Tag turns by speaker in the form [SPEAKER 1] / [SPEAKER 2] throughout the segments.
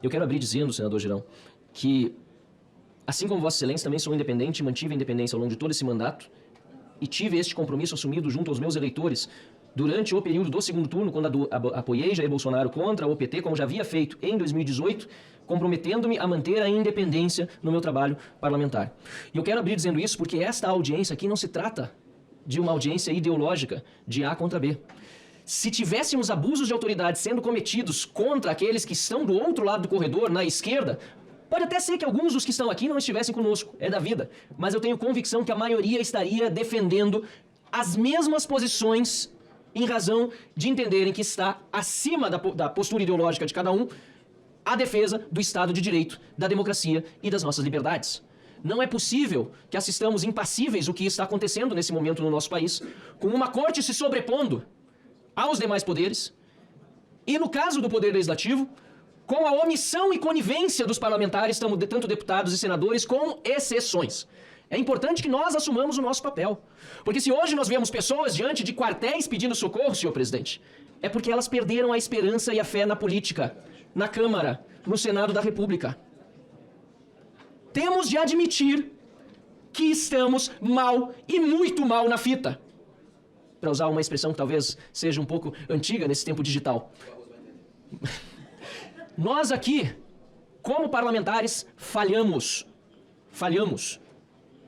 [SPEAKER 1] Eu quero abrir dizendo, senador Girão, que, assim como Vossa Excelência, também sou independente, mantive a independência ao longo de todo esse mandato e tive este compromisso assumido junto aos meus eleitores durante o período do segundo turno, quando apoiei Jair Bolsonaro contra o PT, como já havia feito em 2018, comprometendo-me a manter a independência no meu trabalho parlamentar. E eu quero abrir dizendo isso porque esta audiência aqui não se trata de uma audiência ideológica de A contra B. Se tivéssemos abusos de autoridade sendo cometidos contra aqueles que estão do outro lado do corredor, na esquerda, pode até ser que alguns dos que estão aqui não estivessem conosco, é da vida. Mas eu tenho convicção que a maioria estaria defendendo as mesmas posições em razão de entenderem que está acima da postura ideológica de cada um a defesa do Estado de Direito, da democracia e das nossas liberdades. Não é possível que assistamos impassíveis o que está acontecendo nesse momento no nosso país, com uma corte se sobrepondo aos demais poderes, e no caso do Poder Legislativo, com a omissão e conivência dos parlamentares, tanto deputados e senadores, com exceções. É importante que nós assumamos o nosso papel. Porque se hoje nós vemos pessoas diante de quartéis pedindo socorro, senhor presidente, é porque elas perderam a esperança e a fé na política, na Câmara, no Senado da República. Temos de admitir que estamos mal e muito mal na fita. Para usar uma expressão que talvez seja um pouco antiga nesse tempo digital. Nós aqui, como parlamentares, falhamos. Falhamos.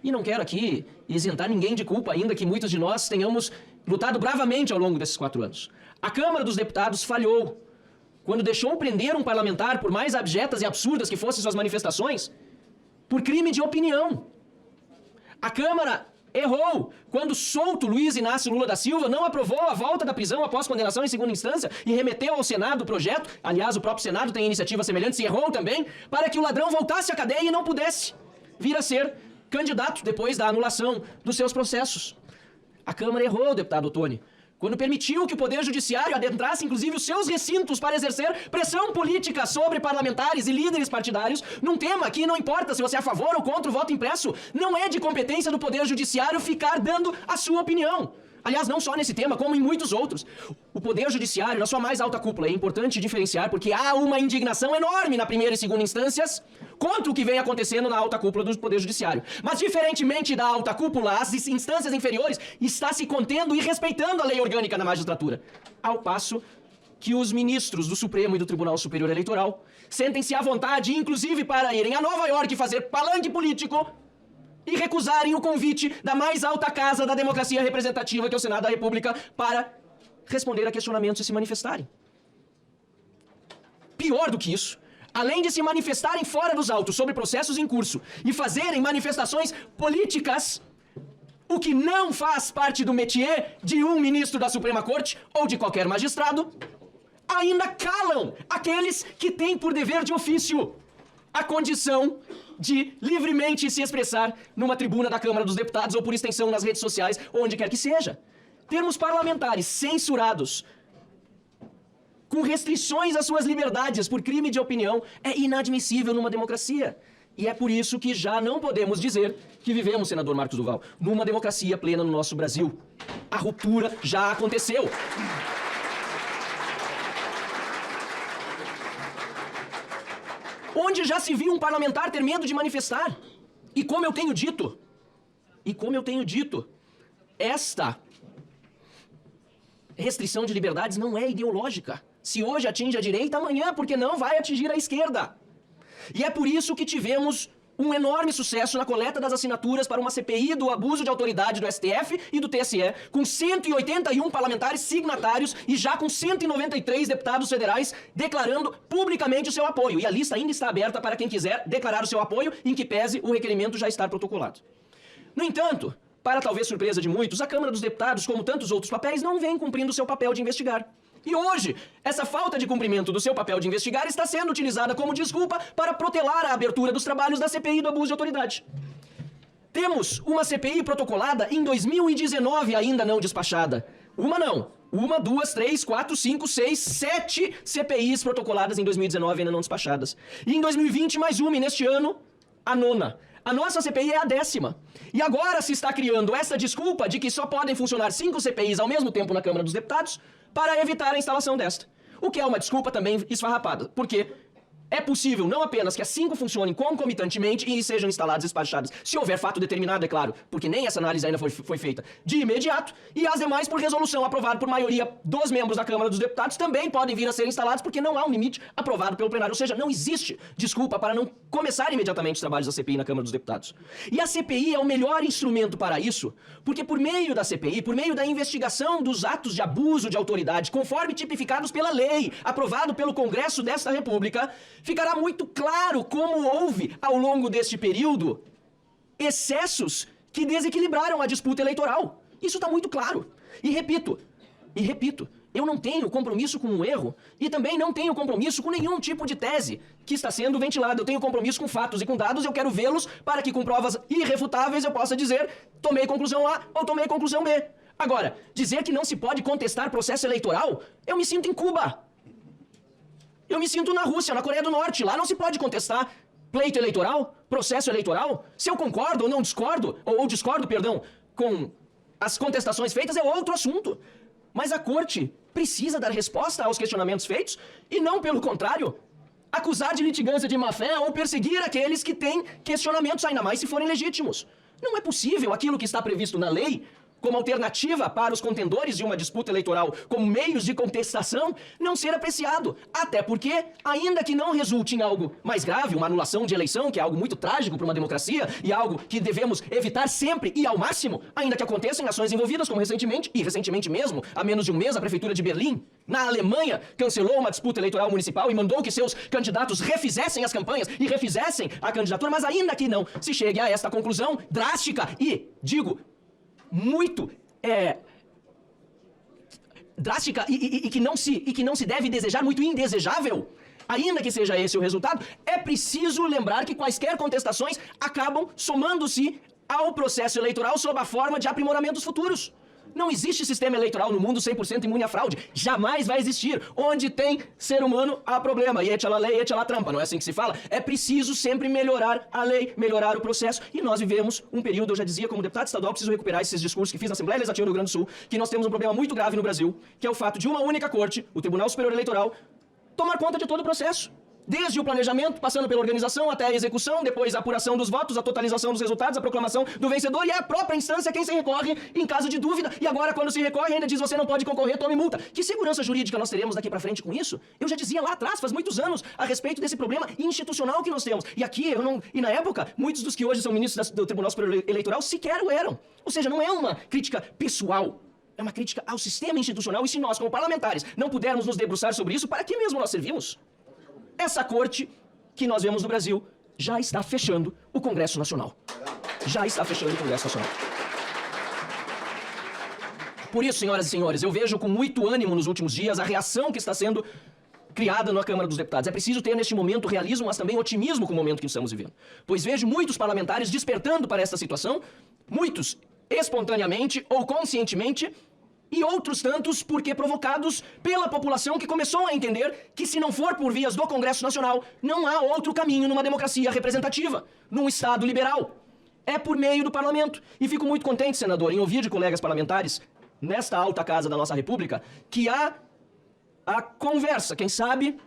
[SPEAKER 1] E não quero aqui isentar ninguém de culpa, ainda que muitos de nós tenhamos lutado bravamente ao longo desses 4 anos. A Câmara dos Deputados falhou quando deixou prender um parlamentar, por mais abjetas e absurdas que fossem suas manifestações, por crime de opinião. A Câmara errou quando solto Luiz Inácio Lula da Silva não aprovou a volta da prisão após condenação em segunda instância e remeteu ao Senado o projeto, aliás, o próprio Senado tem iniciativas semelhantes e errou também, para que o ladrão voltasse à cadeia e não pudesse vir a ser candidato depois da anulação dos seus processos. A Câmara errou, deputado Ottoni, quando permitiu que o Poder Judiciário adentrasse, inclusive, os seus recintos para exercer pressão política sobre parlamentares e líderes partidários num tema que não importa se você é a favor ou contra o voto impresso, não é de competência do Poder Judiciário ficar dando a sua opinião. Aliás, não só nesse tema, como em muitos outros. O Poder Judiciário, na sua mais alta cúpula, é importante diferenciar porque há uma indignação enorme na primeira e segunda instâncias contra o que vem acontecendo na alta cúpula do Poder Judiciário. Mas, diferentemente da alta cúpula, as instâncias inferiores está se contendo e respeitando a lei orgânica na magistratura. Ao passo que os ministros do Supremo e do Tribunal Superior Eleitoral sentem-se à vontade, inclusive para irem a Nova York fazer palanque político e recusarem o convite da mais alta casa da democracia representativa, que é o Senado da República, para responder a questionamentos e se manifestarem. Pior do que isso, além de se manifestarem fora dos autos sobre processos em curso e fazerem manifestações políticas, o que não faz parte do métier de um ministro da Suprema Corte ou de qualquer magistrado, ainda calam aqueles que têm por dever de ofício a condição de livremente se expressar numa tribuna da Câmara dos Deputados ou por extensão nas redes sociais, onde quer que seja. Termos parlamentares censurados com restrições às suas liberdades por crime de opinião é inadmissível numa democracia. E é por isso que já não podemos dizer que vivemos, senador Marcos Duval, numa democracia plena no nosso Brasil. A ruptura já aconteceu. Onde já se viu um parlamentar ter medo de manifestar. E como eu tenho dito, esta restrição de liberdades não é ideológica. Se hoje atinge a direita, amanhã, porque não vai atingir a esquerda. E é por isso que tivemos um enorme sucesso na coleta das assinaturas para uma CPI do abuso de autoridade do STF e do TSE, com 181 parlamentares signatários e já com 193 deputados federais declarando publicamente o seu apoio. E a lista ainda está aberta para quem quiser declarar o seu apoio, em que pese o requerimento já estar protocolado. No entanto, para talvez surpresa de muitos, a Câmara dos Deputados, como tantos outros papéis, não vem cumprindo o seu papel de investigar. E hoje, essa falta de cumprimento do seu papel de investigar está sendo utilizada como desculpa para protelar a abertura dos trabalhos da CPI do abuso de autoridade. Temos uma CPI protocolada em 2019 ainda não despachada. Uma não. 1, 2, 3, 4, 5, 6, 7 CPIs protocoladas em 2019 ainda não despachadas. E em 2020 mais uma, e neste ano, a 9ª. A nossa CPI é a 10ª. E agora se está criando essa desculpa de que só podem funcionar 5 CPIs ao mesmo tempo na Câmara dos Deputados para evitar a instalação desta. O que é uma desculpa também esfarrapada. Porque É possível não apenas que as 5 funcionem concomitantemente e sejam instaladas e despachadas, se houver fato determinado, é claro, porque nem essa análise ainda foi feita, de imediato, e as demais por resolução aprovada por maioria dos membros da Câmara dos Deputados também podem vir a ser instaladas porque não há um limite aprovado pelo plenário. Ou seja, não existe desculpa para não começar imediatamente os trabalhos da CPI na Câmara dos Deputados. E a CPI é o melhor instrumento para isso, porque por meio da CPI, por meio da investigação dos atos de abuso de autoridade, conforme tipificados pela lei, aprovado pelo Congresso desta República, ficará muito claro como houve, ao longo deste período, excessos que desequilibraram a disputa eleitoral. Isso está muito claro. E repito, eu não tenho compromisso com o erro e também não tenho compromisso com nenhum tipo de tese que está sendo ventilada. Eu tenho compromisso com fatos e com dados, eu quero vê-los para que com provas irrefutáveis eu possa dizer tomei conclusão A ou tomei conclusão B. Agora, dizer que não se pode contestar processo eleitoral, eu me sinto em Cuba. Eu me sinto na Rússia, na Coreia do Norte. Lá não se pode contestar pleito eleitoral, processo eleitoral. Se eu concordo ou não discordo, ou discordo, perdão, com as contestações feitas é outro assunto. Mas a Corte precisa dar resposta aos questionamentos feitos e não, pelo contrário, acusar de litigância de má-fé ou perseguir aqueles que têm questionamentos, ainda mais se forem legítimos. Não é possível aquilo que está previsto na lei como alternativa para os contendores de uma disputa eleitoral, como meios de contestação, não ser apreciado. Até porque, ainda que não resulte em algo mais grave, uma anulação de eleição, que é algo muito trágico para uma democracia e algo que devemos evitar sempre e ao máximo, ainda que aconteçam em ações envolvidas, como recentemente mesmo, há menos de um mês, a Prefeitura de Berlim, na Alemanha, cancelou uma disputa eleitoral municipal e mandou que seus candidatos refizessem as campanhas e refizessem a candidatura, mas ainda que não se chegue a esta conclusão drástica e, digo, muito drástica e que não se deve desejar, muito indesejável, ainda que seja esse o resultado, é preciso lembrar que quaisquer contestações acabam somando-se ao processo eleitoral sob a forma de aprimoramentos futuros. Não existe sistema eleitoral no mundo 100% imune à fraude. Jamais vai existir. Onde tem ser humano, há problema. E etchala lei, etchala trampa. Não é assim que se fala? É preciso sempre melhorar a lei, melhorar o processo. E nós vivemos um período, eu já dizia, como deputado estadual, preciso recuperar esses discursos que fiz na Assembleia Legislativa do Rio Grande do Sul, que nós temos um problema muito grave no Brasil, que é o fato de uma única corte, o Tribunal Superior Eleitoral, tomar conta de todo o processo. Desde o planejamento, passando pela organização até a execução, depois a apuração dos votos, a totalização dos resultados, a proclamação do vencedor e é a própria instância quem se recorre em caso de dúvida. E agora, quando se recorre, ainda diz você não pode concorrer, tome multa. Que segurança jurídica nós teremos daqui pra frente com isso? Eu já dizia lá atrás, faz muitos anos, a respeito desse problema institucional que nós temos. E aqui, e na época, muitos dos que hoje são ministros do Tribunal Superior Eleitoral sequer o eram. Ou seja, não é uma crítica pessoal. É uma crítica ao sistema institucional e se nós, como parlamentares, não pudermos nos debruçar sobre isso, para que mesmo nós servimos? Essa corte que nós vemos no Brasil já está fechando o Congresso Nacional. Já está fechando o Congresso Nacional. Por isso, senhoras e senhores, eu vejo com muito ânimo nos últimos dias a reação que está sendo criada na Câmara dos Deputados. É preciso ter neste momento realismo, mas também otimismo com o momento que estamos vivendo. Pois vejo muitos parlamentares despertando para esta situação, muitos espontaneamente ou conscientemente, e outros tantos porque provocados pela população que começou a entender que se não for por vias do Congresso Nacional, não há outro caminho numa democracia representativa, num Estado liberal. É por meio do parlamento. E fico muito contente, senador, em ouvir de colegas parlamentares, nesta alta casa da nossa República, que há a conversa, quem sabe,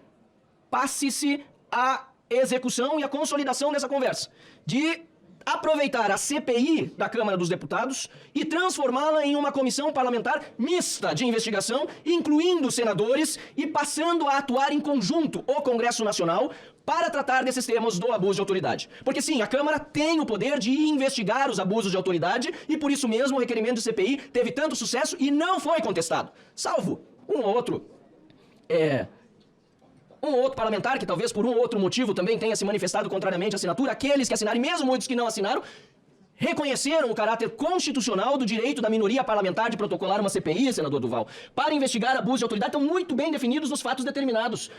[SPEAKER 1] passe-se a execução e a consolidação dessa conversa, de aproveitar a CPI da Câmara dos Deputados e transformá-la em uma comissão parlamentar mista de investigação, incluindo senadores e passando a atuar em conjunto o Congresso Nacional para tratar desses temas do abuso de autoridade. Porque sim, a Câmara tem o poder de investigar os abusos de autoridade e por isso mesmo o requerimento de CPI teve tanto sucesso e não foi contestado, salvo um ou outro parlamentar que talvez por um ou outro motivo também tenha se manifestado contrariamente à assinatura, aqueles que assinaram, e mesmo muitos que não assinaram, reconheceram o caráter constitucional do direito da minoria parlamentar de protocolar uma CPI, senador Duval, para investigar abuso de autoridade, estão muito bem definidos nos fatos determinados.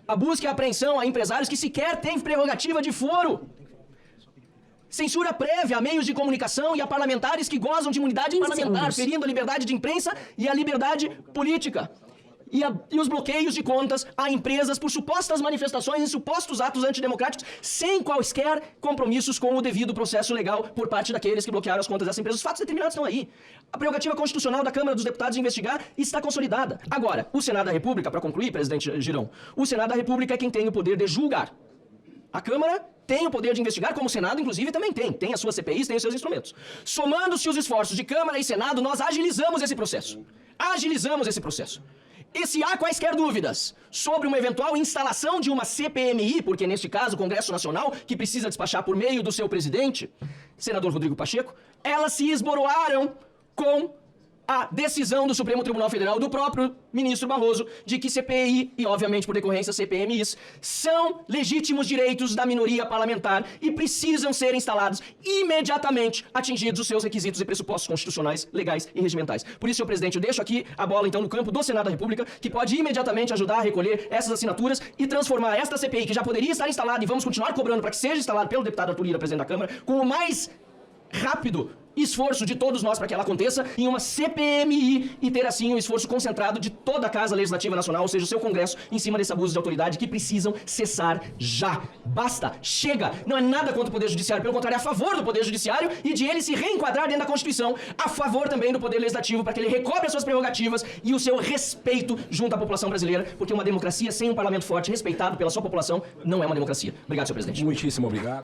[SPEAKER 1] A busca e a apreensão a empresários que sequer têm prerrogativa de foro. Censura prévia a meios de comunicação e a parlamentares que gozam de imunidade parlamentar, ferindo a liberdade de imprensa e a liberdade política. e os bloqueios de contas a empresas por supostas manifestações e supostos atos antidemocráticos sem quaisquer compromissos com o devido processo legal por parte daqueles que bloquearam as contas dessas empresas. Os fatos determinados estão aí. A prerrogativa constitucional da Câmara dos Deputados de investigar está consolidada. Agora, o Senado da República, para concluir, presidente Girão, o Senado da República é quem tem o poder de julgar. A Câmara tem o poder de investigar, como o Senado, inclusive, também tem. Tem as suas CPIs, tem os seus instrumentos. Somando-se os esforços de Câmara e Senado, nós agilizamos esse processo. Agilizamos esse processo. E se há quaisquer dúvidas sobre uma eventual instalação de uma CPMI, porque neste caso o Congresso Nacional, que precisa despachar por meio do seu presidente, senador Rodrigo Pacheco, elas se esboroaram com a decisão do Supremo Tribunal Federal, do próprio ministro Barroso, de que CPI, e obviamente por decorrência CPMIs, são legítimos direitos da minoria parlamentar e precisam ser instalados imediatamente, atingidos os seus requisitos e pressupostos constitucionais, legais e regimentais. Por isso, senhor presidente, eu deixo aqui a bola então no campo do Senado da República, que pode imediatamente ajudar a recolher essas assinaturas e transformar esta CPI, que já poderia estar instalada e vamos continuar cobrando para que seja instalada pelo deputado Arthur Lira, presidente da Câmara, com o mais rápido esforço de todos nós para que ela aconteça em uma CPMI e ter assim um esforço concentrado de toda a Casa Legislativa Nacional, ou seja, o seu Congresso, em cima desse abuso de autoridade que precisam cessar já. Basta, chega, não é nada contra o Poder Judiciário, pelo contrário, é a favor do Poder Judiciário e de ele se reenquadrar dentro da Constituição, a favor também do Poder Legislativo, para que ele recobre as suas prerrogativas e o seu respeito junto à população brasileira, porque uma democracia sem um parlamento forte, respeitado pela sua população, não é uma democracia. Obrigado, senhor presidente.
[SPEAKER 2] Muitíssimo obrigado.